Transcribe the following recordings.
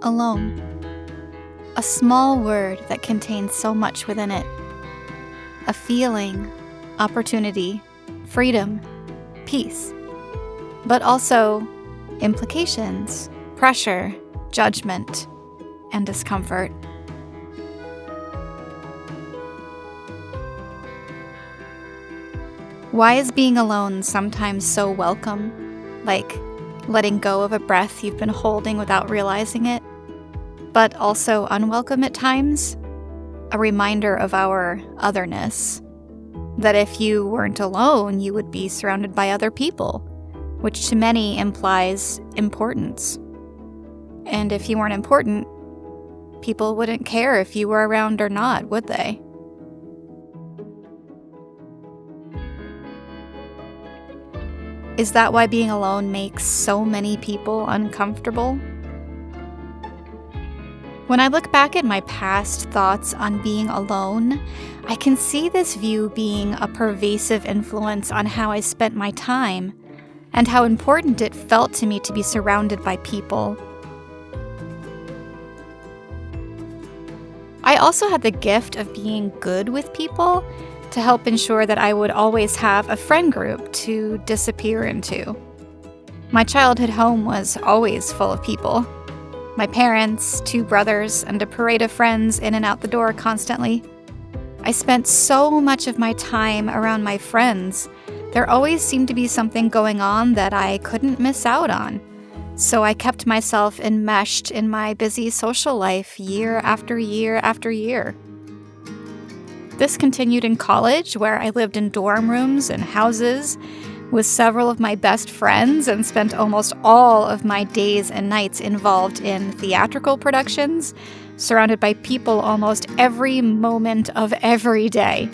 Alone. A small word that contains so much within it. A feeling, opportunity, freedom, peace. But also implications, pressure, judgment, and discomfort. Why is being alone sometimes so welcome? Like letting go of a breath you've been holding without realizing it, but also unwelcome at times? A reminder of our otherness. That if you weren't alone, you would be surrounded by other people, which to many implies importance. And if you weren't important, people wouldn't care if you were around or not, would they? Is that why being alone makes so many people uncomfortable? When I look back at my past thoughts on being alone, I can see this view being a pervasive influence on how I spent my time and how important it felt to me to be surrounded by people. I also had the gift of being good with people to help ensure that I would always have a friend group to disappear into. My childhood home was always full of people. My parents, 2 brothers, and a parade of friends in and out the door constantly. I spent so much of my time around my friends. There always seemed to be something going on that I couldn't miss out on. So I kept myself enmeshed in my busy social life year after year after year. This continued in college, where I lived in dorm rooms and houses with several of my best friends and spent almost all of my days and nights involved in theatrical productions, surrounded by people almost every moment of every day.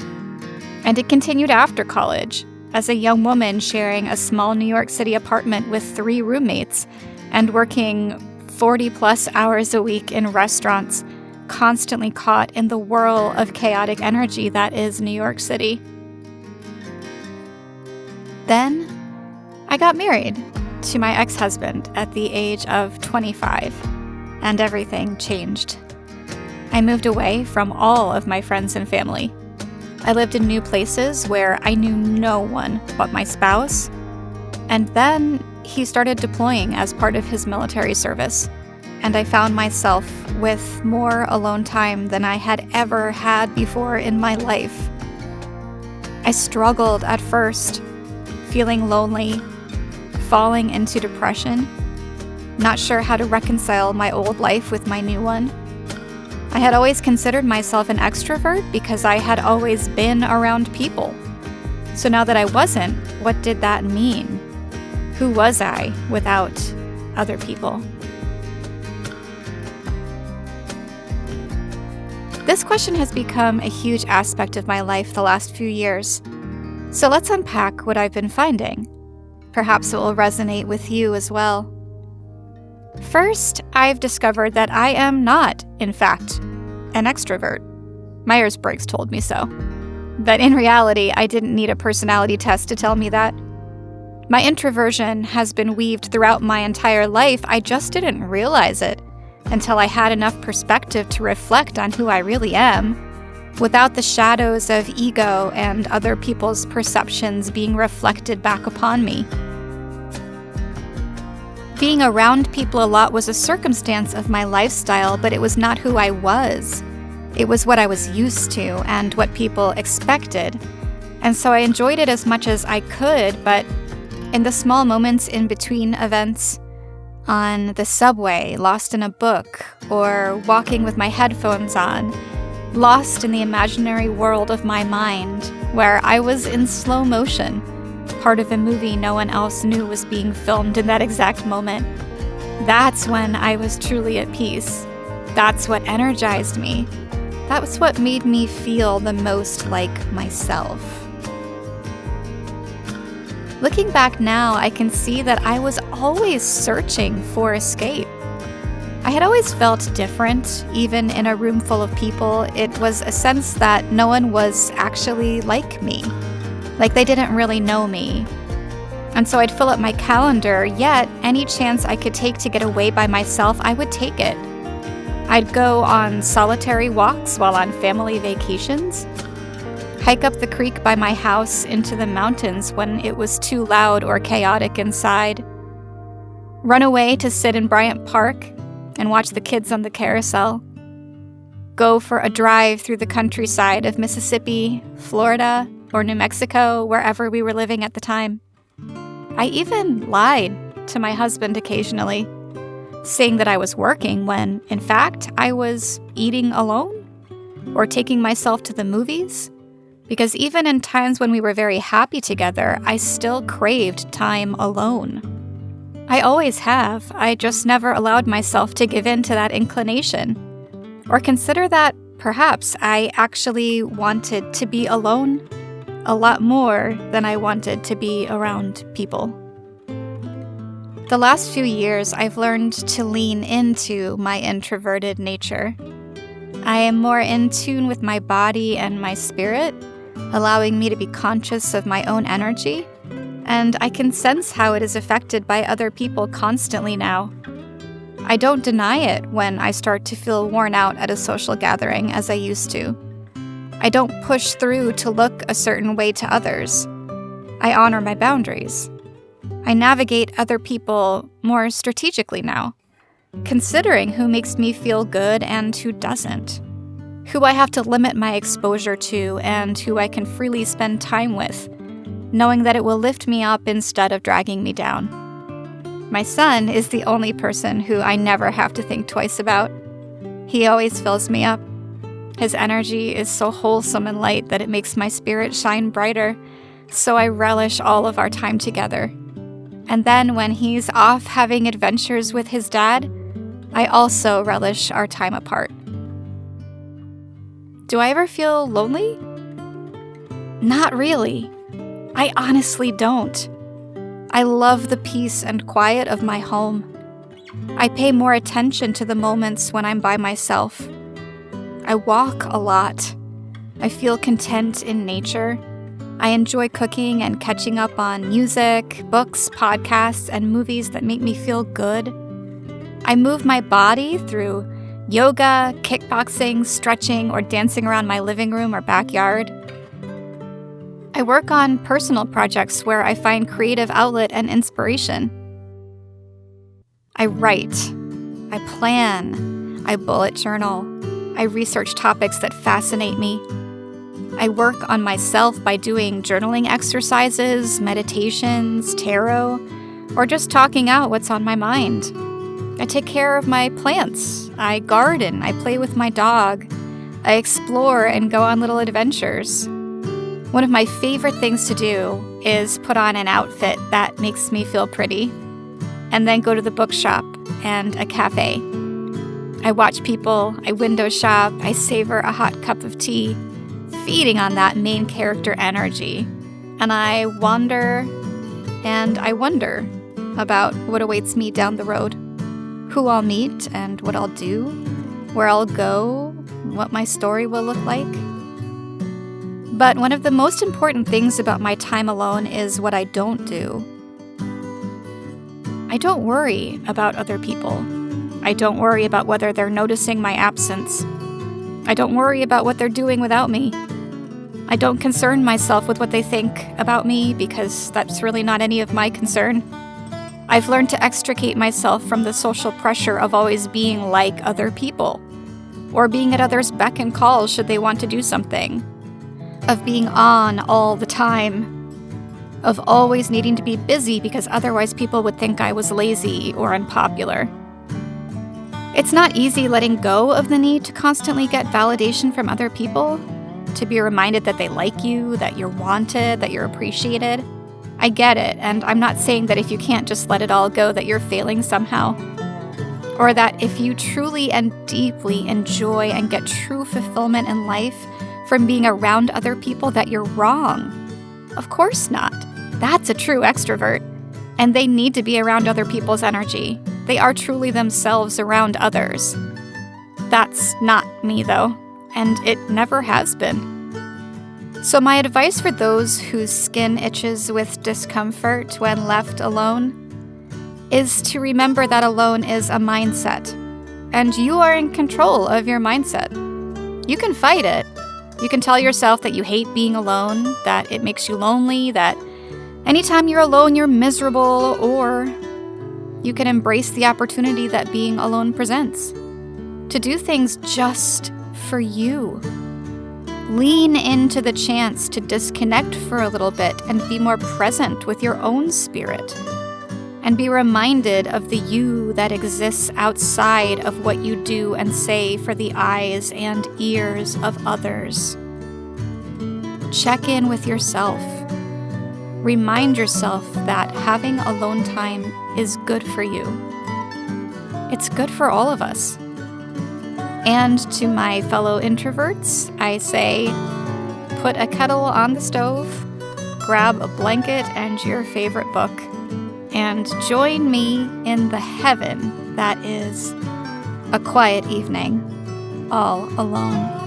And it continued after college, as a young woman sharing a small New York City apartment with 3 roommates and working 40-plus hours a week in restaurants, constantly caught in the whirl of chaotic energy that is New York City. Then, I got married to my ex-husband at the age of 25, and everything changed. I moved away from all of my friends and family. I lived in new places where I knew no one but my spouse, and then he started deploying as part of his military service. And I found myself with more alone time than I had ever had before in my life. I struggled at first, feeling lonely, falling into depression, not sure how to reconcile my old life with my new one. I had always considered myself an extrovert because I had always been around people. So now that I wasn't, what did that mean? Who was I without other people? This question has become a huge aspect of my life the last few years. So let's unpack what I've been finding. Perhaps it will resonate with you as well. First, I've discovered that I am not, in fact, an extrovert. Myers-Briggs told me so. But in reality, I didn't need a personality test to tell me that. My introversion has been weaved throughout my entire life. I just didn't realize it until I had enough perspective to reflect on who I really am, without the shadows of ego and other people's perceptions being reflected back upon me. Being around people a lot was a circumstance of my lifestyle, but it was not who I was. It was what I was used to and what people expected. And so I enjoyed it as much as I could, but in the small moments in between events, on the subway, lost in a book, or walking with my headphones on, lost in the imaginary world of my mind, where I was in slow motion, part of a movie no one else knew was being filmed in that exact moment. That's when I was truly at peace. That's what energized me. That was what made me feel the most like myself. Looking back now, I can see that I was always searching for escape. I had always felt different, even in a room full of people. It was a sense that no one was actually like me, like they didn't really know me. And so I'd fill up my calendar, yet any chance I could take to get away by myself, I would take it. I'd go on solitary walks while on family vacations, hike up the creek by my house into the mountains when it was too loud or chaotic inside, run away to sit in Bryant Park and watch the kids on the carousel, go for a drive through the countryside of Mississippi, Florida, or New Mexico, wherever we were living at the time. I even lied to my husband occasionally, saying that I was working when, in fact, I was eating alone or taking myself to the movies. Because even in times when we were very happy together, I still craved time alone. I always have. I just never allowed myself to give in to that inclination, or consider that perhaps I actually wanted to be alone a lot more than I wanted to be around people. The last few years, I've learned to lean into my introverted nature. I am more in tune with my body and my spirit, allowing me to be conscious of my own energy, and I can sense how it is affected by other people constantly now. I don't deny it when I start to feel worn out at a social gathering as I used to. I don't push through to look a certain way to others. I honor my boundaries. I navigate other people more strategically now, considering who makes me feel good and who doesn't, who I have to limit my exposure to and who I can freely spend time with, knowing that it will lift me up instead of dragging me down. My son is the only person who I never have to think twice about. He always fills me up. His energy is so wholesome and light that it makes my spirit shine brighter, so I relish all of our time together. And then when he's off having adventures with his dad, I also relish our time apart. Do I ever feel lonely? Not really. I honestly don't. I love the peace and quiet of my home. I pay more attention to the moments when I'm by myself. I walk a lot. I feel content in nature. I enjoy cooking and catching up on music, books, podcasts, and movies that make me feel good. I move my body through yoga, kickboxing, stretching, or dancing around my living room or backyard. I work on personal projects where I find creative outlet and inspiration. I write. I plan. I bullet journal. I research topics that fascinate me. I work on myself by doing journaling exercises, meditations, tarot, or just talking out what's on my mind. I take care of my plants. I garden. I play with my dog. I explore and go on little adventures. One of my favorite things to do is put on an outfit that makes me feel pretty, and then go to the bookshop and a cafe. I watch people, I window shop, I savor a hot cup of tea, feeding on that main character energy. And I wander and I wonder about what awaits me down the road, who I'll meet and what I'll do, where I'll go, what my story will look like. But one of the most important things about my time alone is what I don't do. I don't worry about other people. I don't worry about whether they're noticing my absence. I don't worry about what they're doing without me. I don't concern myself with what they think about me because that's really not any of my concern. I've learned to extricate myself from the social pressure of always being like other people, or being at others' beck and call should they want to do something, of being on all the time, of always needing to be busy because otherwise people would think I was lazy or unpopular. It's not easy letting go of the need to constantly get validation from other people, to be reminded that they like you, that you're wanted, that you're appreciated. I get it, and I'm not saying that if you can't just let it all go that you're failing somehow, or that if you truly and deeply enjoy and get true fulfillment in life from being around other people that you're wrong. Of course not. That's a true extrovert, and they need to be around other people's energy. They are truly themselves around others. That's not me, though, and it never has been. So my advice for those whose skin itches with discomfort when left alone is to remember that alone is a mindset, and you are in control of your mindset. You can fight it. You can tell yourself that you hate being alone, that it makes you lonely, that anytime you're alone you're miserable, or you can embrace the opportunity that being alone presents. To do things just for you. Lean into the chance to disconnect for a little bit and be more present with your own spirit. And be reminded of the you that exists outside of what you do and say for the eyes and ears of others. Check in with yourself. Remind yourself that having alone time is good for you. It's good for all of us. And to my fellow introverts, I say, put a kettle on the stove, grab a blanket and your favorite book, and join me in the heaven that is a quiet evening, all alone.